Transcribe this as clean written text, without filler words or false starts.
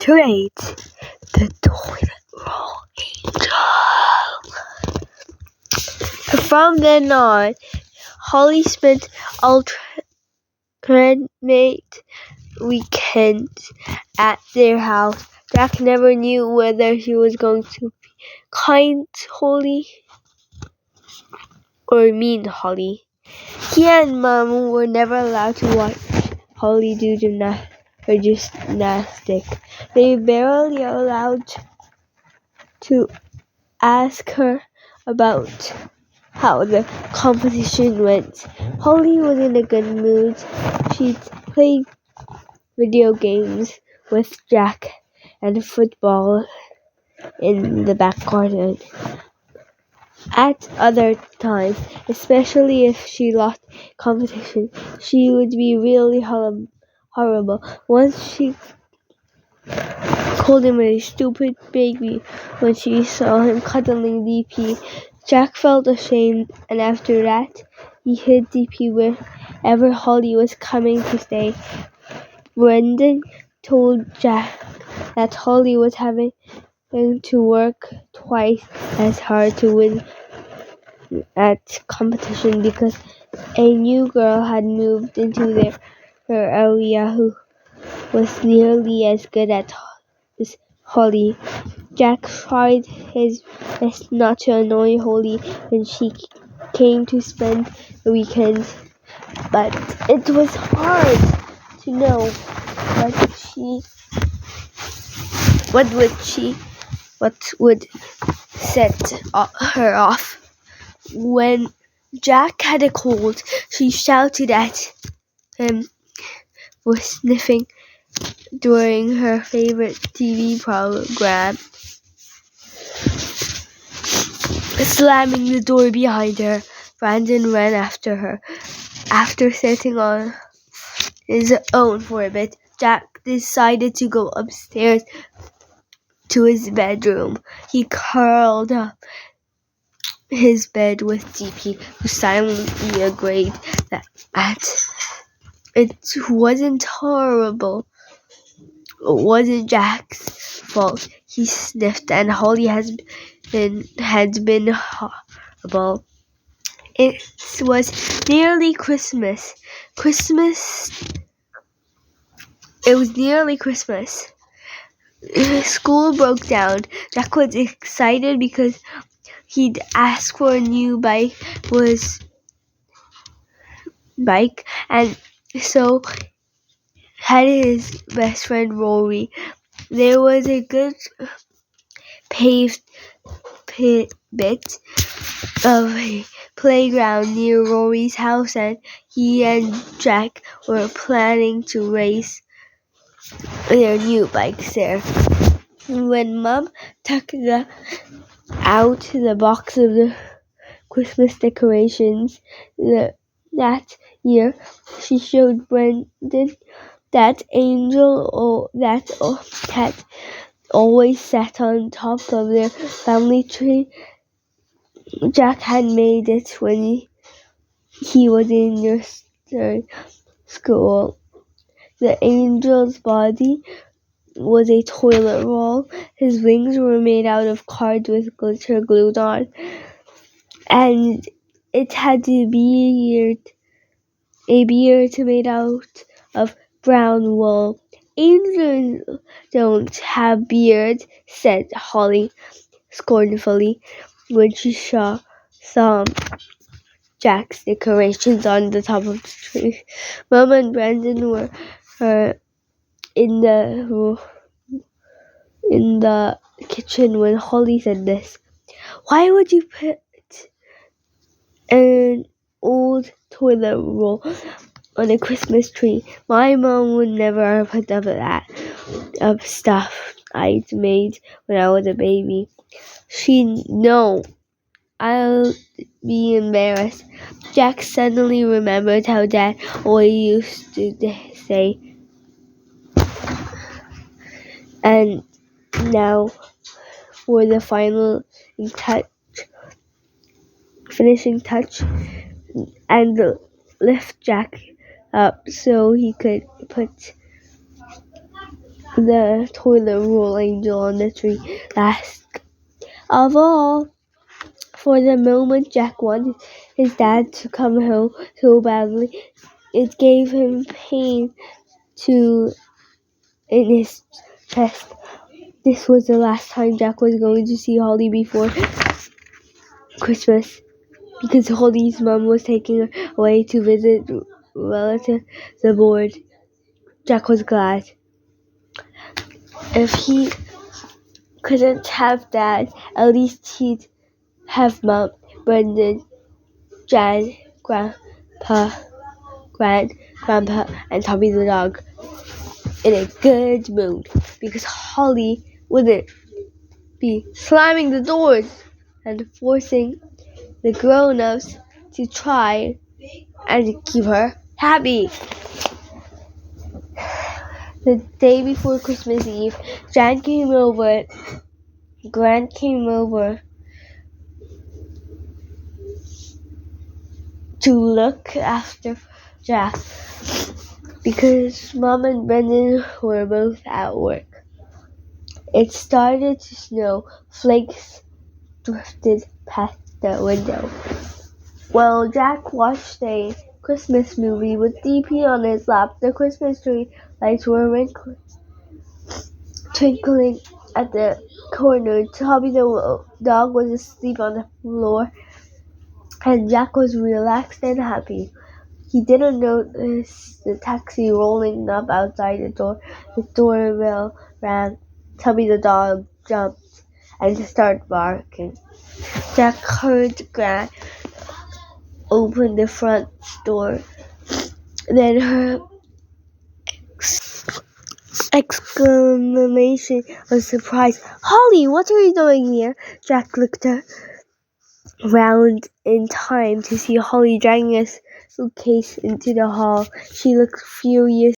Create the toilet roll angel. From then on, Holly spent alternate weekends at their house. Jack never knew whether he was going to be kind Holly or mean Holly. He and Mom were never allowed to watch Holly do gymnastics. They were barely allowed to ask her about how the competition went. Holly was in a good mood. She'd play video games with Jack and football in the back garden. At other times, especially if she lost competition, she would be really horrible. Once she called him a stupid baby when she saw him cuddling DP. Jack felt ashamed, and after that, he hid DP wherever Holly was coming to stay. Brendan told Jack that Holly was having to work twice as hard to win at competition because a new girl had moved into her area who was nearly as good as Holly. Jack tried his best not to annoy Holly when she came to spend the weekend, but it was hard to know what would set her off. When Jack had a cold, she shouted at him for sniffing during her favorite TV program, slamming the door behind her. Brandon ran after her. After sitting on his own for a bit, Jack decided to go upstairs to his bedroom. He curled up his bed with DP, who silently agreed that it wasn't horrible. It wasn't Jack's fault. He sniffed, and Holly had been horrible. It was nearly Christmas. It was nearly Christmas. School broke down. Jack was excited because he'd asked for a new bike, and so had his best friend Rory. There was a good paved bit of a playground near Rory's house, and he and Jack were planning to race their new bikes there. When Mom took out the box of the Christmas decorations that year, she showed Brendan that angel that always sat on top of their family tree. Jack had made it when he was in nursery school. The angel's body was a toilet roll. His wings were made out of cards with glitter glued on, and it had a beard made out of brown wool. Angels don't have beards, said Holly scornfully when she saw Jack's decorations on the top of the tree. Mom and Brandon were in the kitchen when Holly said this. Why would you put an old toilet roll on a Christmas tree? My mom would never put up that of stuff I'd made when I was a baby. She'd know I'll be embarrassed. Jack suddenly remembered how Dad always used to say, and now for the finishing touch, and lift Jack up so he could put the toilet roll angel on the tree. Last of all, for the moment Jack wanted his dad to come home so badly, it gave him pain in his chest. This was the last time Jack was going to see Holly before Christmas, because Holly's mom was taking her away to visit relatives aboard. Jack was glad. If he couldn't have Dad, at least he'd have Mom, Brendan, Jan, Grandpa, Grandpa, and Tommy the dog in a good mood, because Holly wouldn't be slamming the doors and forcing the grown-ups to try and keep her happy. The day before Christmas Eve, Grant came over to look after Jack, because Mom and Brendan were both at work. It started to snow. Flakes drifted past the window. While Jack watched a Christmas movie with DP on his lap, the Christmas tree lights were twinkling at the corner. Tommy the dog was asleep on the floor, and Jack was relaxed and happy. He didn't notice the taxi rolling up outside the door. The doorbell rang. Tommy the dog jumped and started barking. Jack heard Grant open the front door. Then her exclamation of surprise. "Holly, what are you doing here?" Jack looked around in time to see Holly dragging a suitcase into the hall. She looked furious